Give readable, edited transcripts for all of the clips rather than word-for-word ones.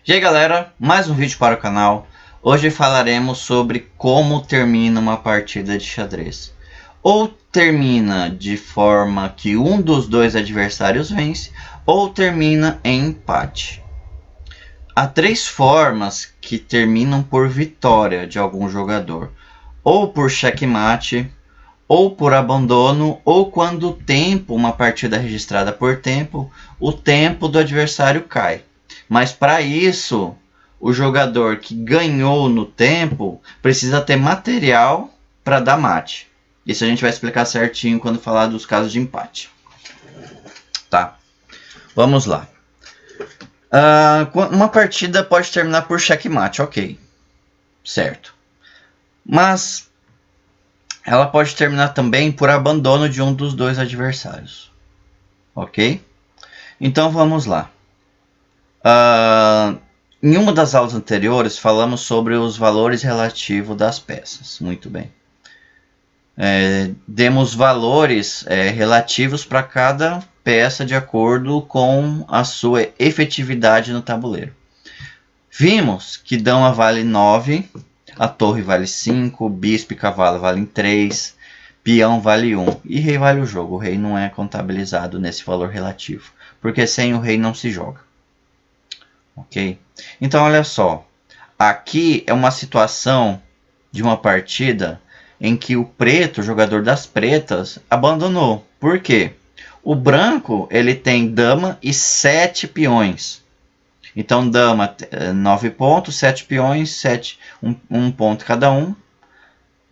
E aí galera, mais um vídeo para o canal. Hoje falaremos sobre como termina uma partida de xadrez. Ou termina de forma que um dos dois adversários vence, ou termina em empate. Há três formas que terminam por vitória de algum jogador. Ou por checkmate, ou por abandono, ou quando o tempo, uma partida registrada por tempo, o tempo do adversário cai. Mas para isso, o jogador que ganhou no tempo precisa ter material para dar mate. Isso a gente vai explicar certinho quando falar dos casos de empate. Tá, vamos lá. Uma partida pode terminar por checkmate, ok. Certo. Mas ela pode terminar também por abandono de um dos dois adversários. Ok? Então vamos lá. Em uma das aulas anteriores falamos sobre os valores relativos das peças. Muito bem. Demos valores relativos para cada peça de acordo com a sua efetividade no tabuleiro. Vimos que dama vale 9, a torre vale 5, bispo e cavalo valem 3, peão vale 1 e rei vale o jogo. O rei não é contabilizado nesse valor relativo, porque sem o rei não se joga. Ok? Então olha só, aqui é uma situação de uma partida em que o preto, o jogador das pretas, abandonou. Por quê? O branco ele tem dama e 7 peões. Então dama 9 pontos, 7 peões, 7, 1 ponto cada um.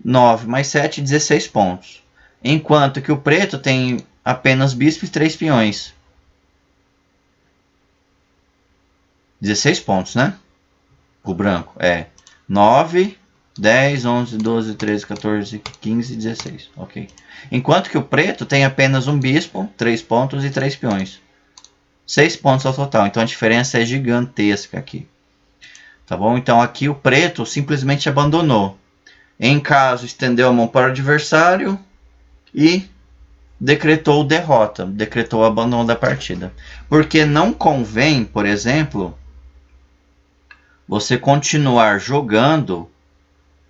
9 mais 7, 16 pontos. Enquanto que o preto tem apenas bispo e 3 peões. 16 pontos, né? O branco é 9, 10, 11, 12, 13, 14, 15, 16. Ok. Enquanto que o preto tem apenas um bispo, 3 pontos e 3 peões. 6 pontos ao total. Então a diferença é gigantesca aqui. Tá bom? Então aqui o preto simplesmente abandonou. Em caso, estendeu a mão para o adversário e decretou derrota. Decretou o abandono da partida. Porque não convém, por exemplo, você continuar jogando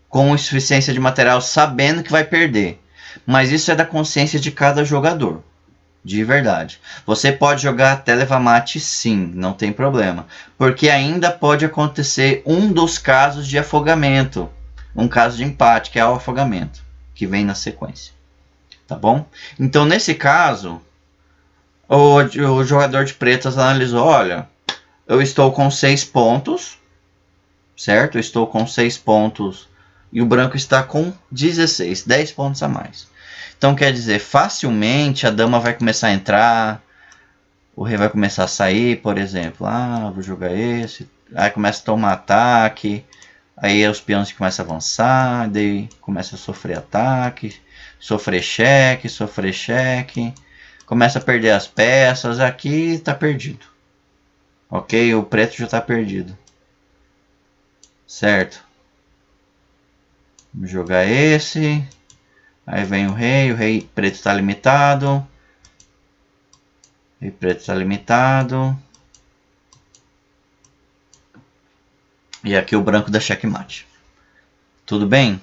com insuficiência de material sabendo que vai perder. Mas isso é da consciência de cada jogador. De verdade. Você pode jogar até levar mate sim, não tem problema. Porque ainda pode acontecer um dos casos de afogamento. Um caso de empate, que é o afogamento. Que vem na sequência. Tá bom? Então nesse caso, o jogador de pretas analisou. Olha, eu estou com 6 pontos. Certo? Eu estou com 6 pontos. E o branco está com 16. 10 pontos a mais. Então quer dizer, facilmente a dama vai começar a entrar, o rei vai começar a sair, por exemplo. Vou jogar esse. Aí começa a tomar ataque, aí os peões começam a avançar, daí começa a sofrer ataque, sofrer cheque, começa a perder as peças, aqui está perdido. Ok? O preto já está perdido. Certo? Vamos jogar esse. Aí vem o rei preto está limitado. Rei preto está limitado. E aqui o branco dá checkmate. Tudo bem?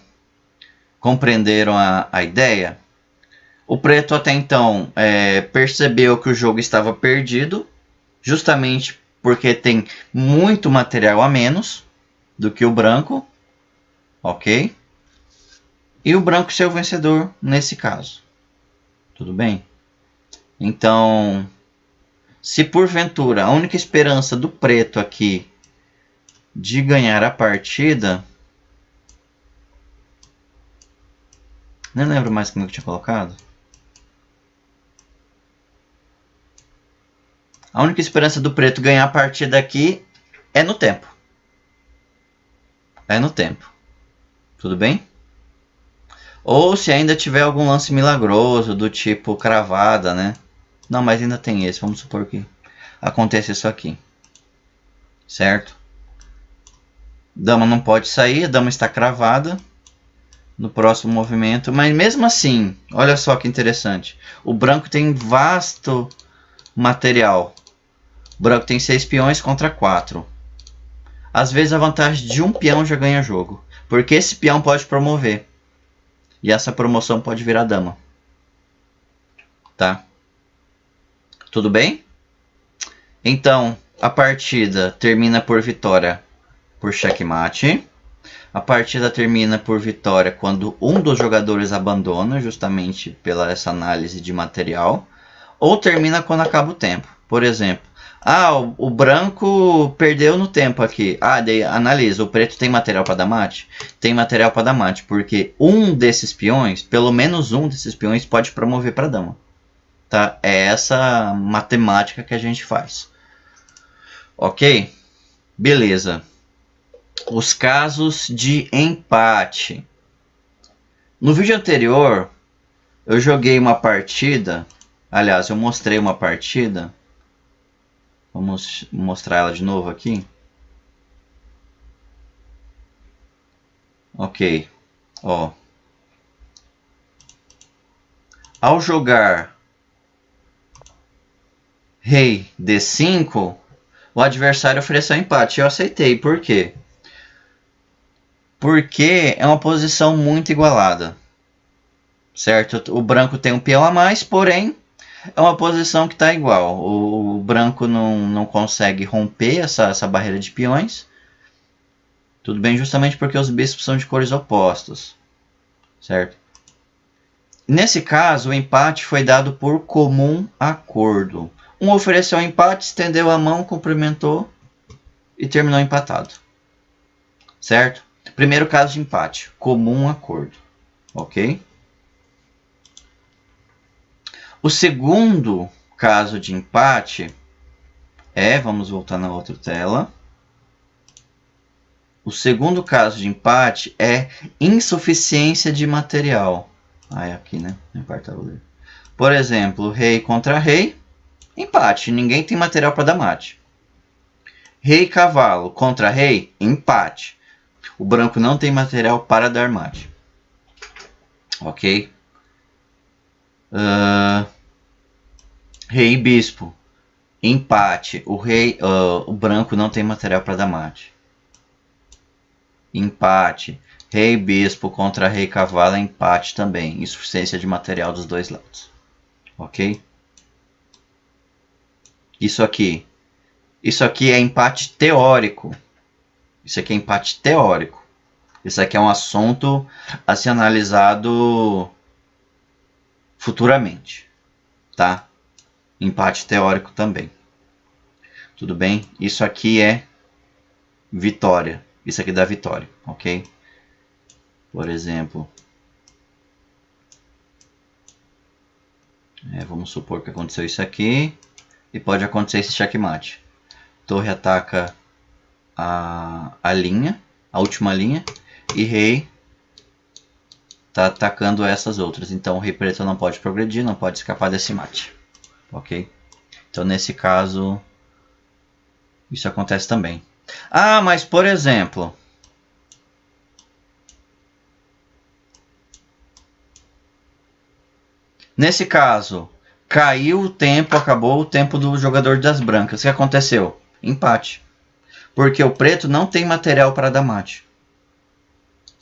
Compreenderam a ideia? O preto até então percebeu que o jogo estava perdido. Justamente porque tem muito material a menos do que o branco. Ok? E o branco ser o vencedor nesse caso. Tudo bem? Então, se porventura a única esperança do preto aqui de ganhar a partida... Nem lembro mais como eu tinha colocado. A única esperança do preto ganhar a partida aqui é no tempo. É no tempo. Tudo bem? Ou se ainda tiver algum lance milagroso, do tipo cravada, né? Não, mas ainda tem esse. Vamos supor que aconteça isso aqui. Certo? Dama não pode sair, a dama está cravada no próximo movimento. Mas mesmo assim, olha só que interessante. O branco tem vasto material. O branco tem 6 peões contra 4. às vezes a vantagem de um peão já ganha jogo. Porque esse peão pode promover. E essa promoção pode virar dama. Tá? Tudo bem? Então, a partida termina por vitória por checkmate. A partida termina por vitória quando um dos jogadores abandona, justamente pela essa análise de material. Ou termina quando acaba o tempo. Por exemplo, o branco perdeu no tempo aqui. Daí analisa, o preto tem material para dar mate? Tem material para dar mate, porque um desses peões, pelo menos um desses peões, pode promover para dama. Tá? É essa matemática que a gente faz. Ok? Beleza. Os casos de empate. No vídeo anterior, eu joguei uma partida. Aliás, eu mostrei uma partida. Vamos mostrar ela de novo aqui. Ok. Ó. Ao jogar rei D5, o adversário ofereceu empate. Eu aceitei. Por quê? Porque é uma posição muito igualada. Certo? O branco tem um peão a mais, porém é uma posição que está igual. O branco não consegue romper essa barreira de peões. Tudo bem, justamente porque os bispos são de cores opostas. Certo? Nesse caso, o empate foi dado por comum acordo. Um ofereceu um empate, estendeu a mão, cumprimentou e terminou empatado. Certo? Primeiro caso de empate, comum acordo. Ok? O segundo caso de empate vamos voltar na outra tela. O segundo caso de empate é insuficiência de material. É aqui, né? Por exemplo, rei contra rei, empate. Ninguém tem material para dar mate. Rei cavalo contra rei, empate. O branco não tem material para dar mate. Ok? Rei e bispo, empate. O branco não tem material para dar mate. Empate. Rei bispo contra rei cavalo, empate também. Insuficiência de material dos dois lados. Ok? Isso aqui é empate teórico. Isso aqui é empate teórico. Isso aqui é um assunto a ser analisado futuramente. Tá? Empate teórico também. Tudo bem? Isso aqui é vitória. Isso aqui dá vitória, ok? Por exemplo, vamos supor que aconteceu isso aqui e pode acontecer esse checkmate. Torre ataca a linha, a última linha, e rei está atacando essas outras. Então o rei preto não pode progredir, não pode escapar desse mate, ok? Então nesse caso isso acontece também. Mas por exemplo, nesse caso, caiu o tempo, acabou o tempo do jogador das brancas. O que aconteceu? Empate. Porque o preto não tem material para dar mate.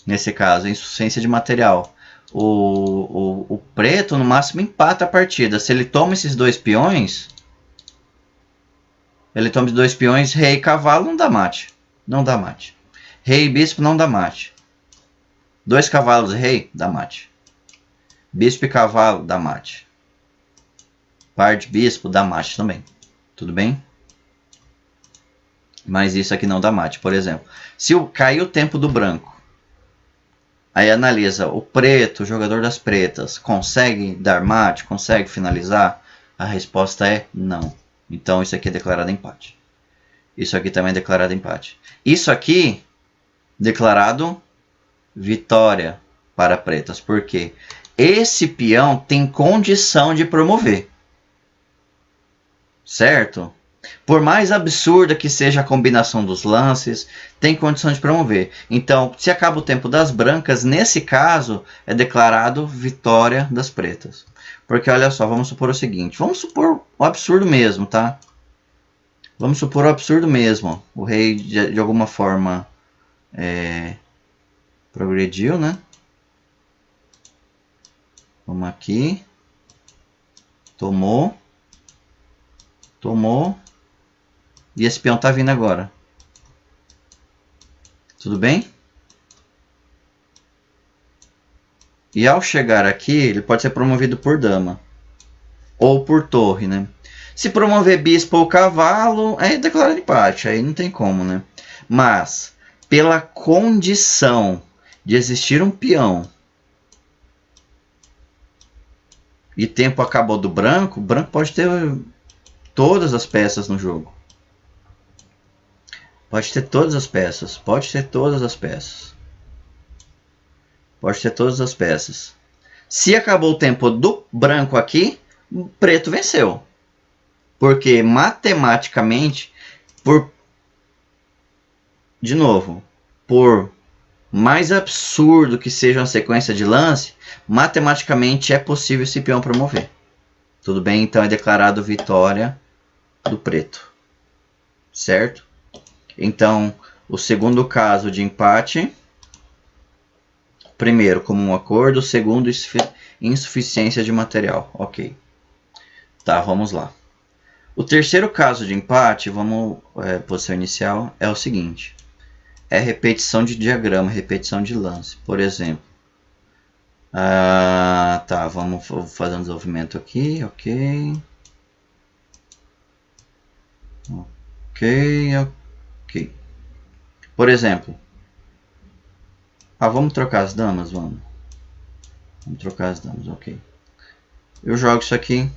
Nesse caso, insuficiência de material. O preto, no máximo, empata a partida. Se ele toma esses dois peões... rei e cavalo, não dá mate. Não dá mate. Rei e bispo, não dá mate. Dois cavalos e rei, dá mate. Bispo e cavalo, dá mate. Par de bispo, dá mate também. Tudo bem? Mas isso aqui não dá mate. Por exemplo, se cair o tempo do branco, aí analisa o preto, o jogador das pretas, consegue dar mate, consegue finalizar? A resposta é não. Então isso aqui é declarado empate. Isso aqui também é declarado empate. Isso aqui, declarado vitória para pretas. Por quê? Esse peão tem condição de promover. Certo? Por mais absurda que seja a combinação dos lances, tem condição de promover. Então, se acaba o tempo das brancas, nesse caso, é declarado vitória das pretas. Porque, olha só, vamos supor o seguinte. Vamos supor um absurdo mesmo, tá? Vamos supor o absurdo mesmo. O rei de alguma forma progrediu, né? Vamos aqui. Tomou. Tomou. E esse peão tá vindo agora. Tudo bem? E ao chegar aqui, ele pode ser promovido por dama. Ou por torre, né? Se promover bispo ou cavalo, aí declara empate. Aí não tem como, né? Mas, pela condição de existir um peão e tempo acabou do branco, o branco pode ter todas as peças no jogo. Pode ter todas as peças. Pode ter todas as peças. Pode ter todas as peças. Se acabou o tempo do branco aqui, o preto venceu. Porque matematicamente, de novo, por mais absurdo que seja uma sequência de lance, matematicamente é possível esse peão promover. Tudo bem? Então é declarado vitória do preto. Certo? Então, o segundo caso de empate, primeiro, comum acordo, segundo, insuficiência de material. Ok. Tá, vamos lá. O terceiro caso de empate, posição inicial, é o seguinte. É repetição de diagrama, repetição de lance. Por exemplo. Tá, vamos fazer um desenvolvimento aqui. Ok. Ok. Por exemplo. Vamos trocar as damas? Vamos trocar as damas, ok. Eu jogo isso aqui.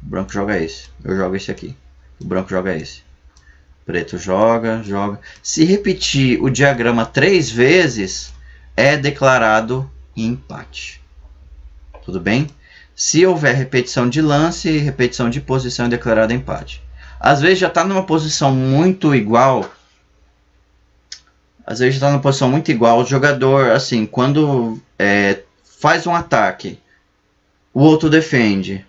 O branco joga esse. Eu jogo esse aqui. O branco joga esse. Preto joga. Se repetir o diagrama 3 vezes, é declarado empate. Tudo bem? Se houver repetição de lance e repetição de posição, é declarado empate. Às vezes já está numa posição muito igual. O jogador, assim, quando faz um ataque, o outro defende.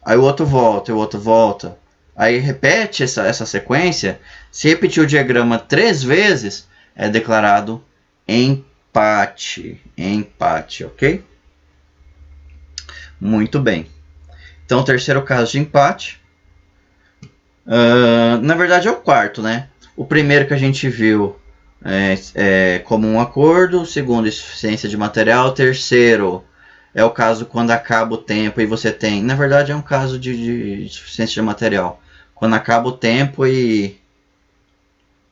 Aí o outro volta, o outro volta. Aí repete essa sequência. Se repetir o diagrama 3 vezes, é declarado empate. Empate, ok? Muito bem. Então, o terceiro caso de empate. Na verdade, é o quarto, né? O primeiro que a gente viu é comum acordo. O segundo, insuficiência de material. O terceiro é o caso quando acaba o tempo e você tem... Na verdade, é um caso de insuficiência de material. Quando acaba o tempo e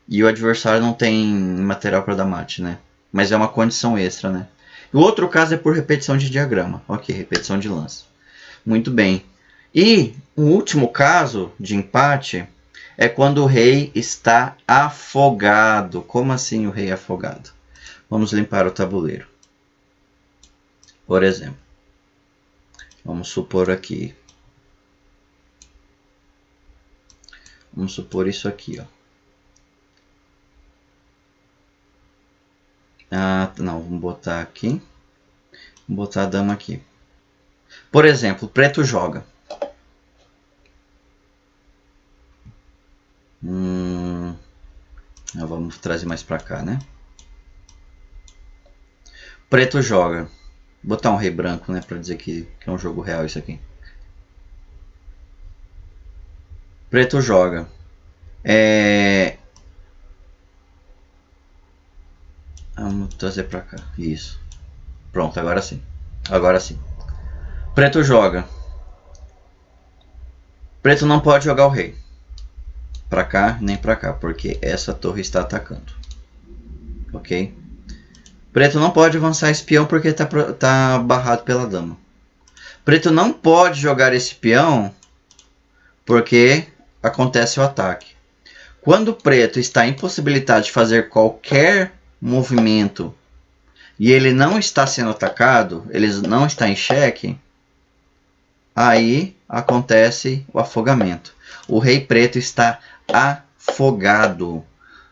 o adversário não tem material para dar mate, né? Mas é uma condição extra, né? O outro caso é por repetição de diagrama. Ok, repetição de lance. Muito bem. E o último caso de empate é quando o rei está afogado. Como assim o rei afogado? Vamos limpar o tabuleiro. Por exemplo, vamos supor aqui. Vamos supor isso aqui, ó. Não, vamos botar aqui. Vamos botar a dama aqui. Por exemplo, preto joga. Vamos trazer mais pra cá, né? Preto joga. Vou botar um rei branco, né? Pra dizer que é um jogo real isso aqui. Preto joga. Vamos trazer pra cá. Isso. Pronto, agora sim. Agora sim. Preto joga. Preto não pode jogar o rei. Pra cá, nem pra cá, porque essa torre está atacando. Ok? Preto não pode avançar esse peão porque tá barrado pela dama. Preto não pode jogar esse peão porque acontece o ataque. Quando o preto está impossibilitado de fazer qualquer movimento e ele não está sendo atacado, ele não está em xeque, aí acontece o afogamento. O rei preto está afogado.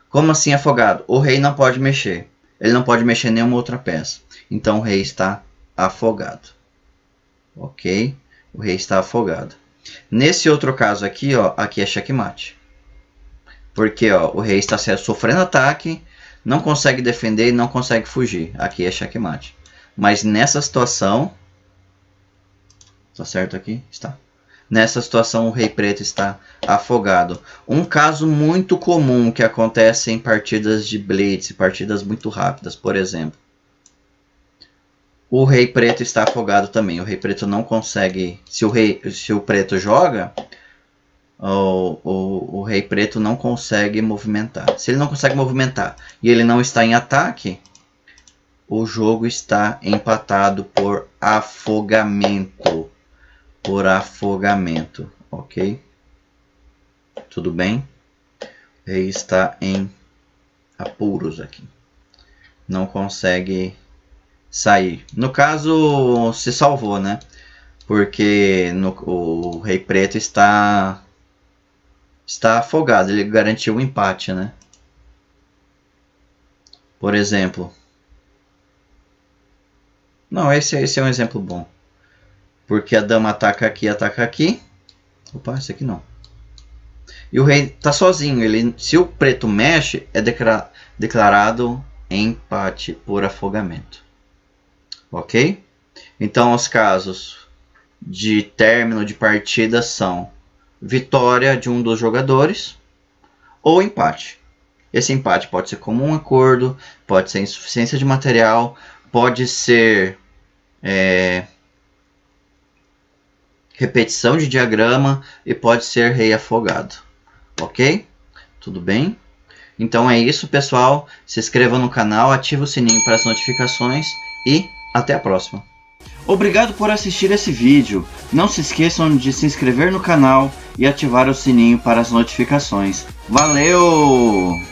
Como assim afogado? O rei não pode mexer. Ele não pode mexer nenhuma outra peça. Então o rei está afogado. Ok? O rei está afogado. Nesse outro caso aqui, ó, aqui é checkmate. Porque ó, o rei está sofrendo ataque, não consegue defender e não consegue fugir. Aqui é checkmate. Mas nessa situação... Tá certo aqui? Está. Nessa situação o rei preto está afogado. Um caso muito comum que acontece em partidas de blitz, partidas muito rápidas, por exemplo. O rei preto está afogado também. O rei preto não consegue... Se o preto joga... O rei preto não consegue movimentar. Se ele não consegue movimentar e ele não está em ataque, o jogo está empatado por afogamento. Por afogamento, ok? Tudo bem? O rei está em apuros aqui. Não consegue sair. No caso, se salvou, né? Porque o rei preto está afogado, ele garantiu o empate, né? Por exemplo. Não, esse é um exemplo bom. Porque a dama ataca aqui. Opa, esse aqui não. E o rei está sozinho. Se o preto mexe, é declarado empate por afogamento. Ok? Então, os casos de término de partida são... vitória de um dos jogadores ou empate. Esse empate pode ser comum acordo, pode ser insuficiência de material, pode ser repetição de diagrama e pode ser rei afogado. Ok? Tudo bem? Então é isso, pessoal. Se inscreva no canal, ative o sininho para as notificações e até a próxima. Obrigado por assistir esse vídeo. Não se esqueçam de se inscrever no canal e ativar o sininho para as notificações. Valeu!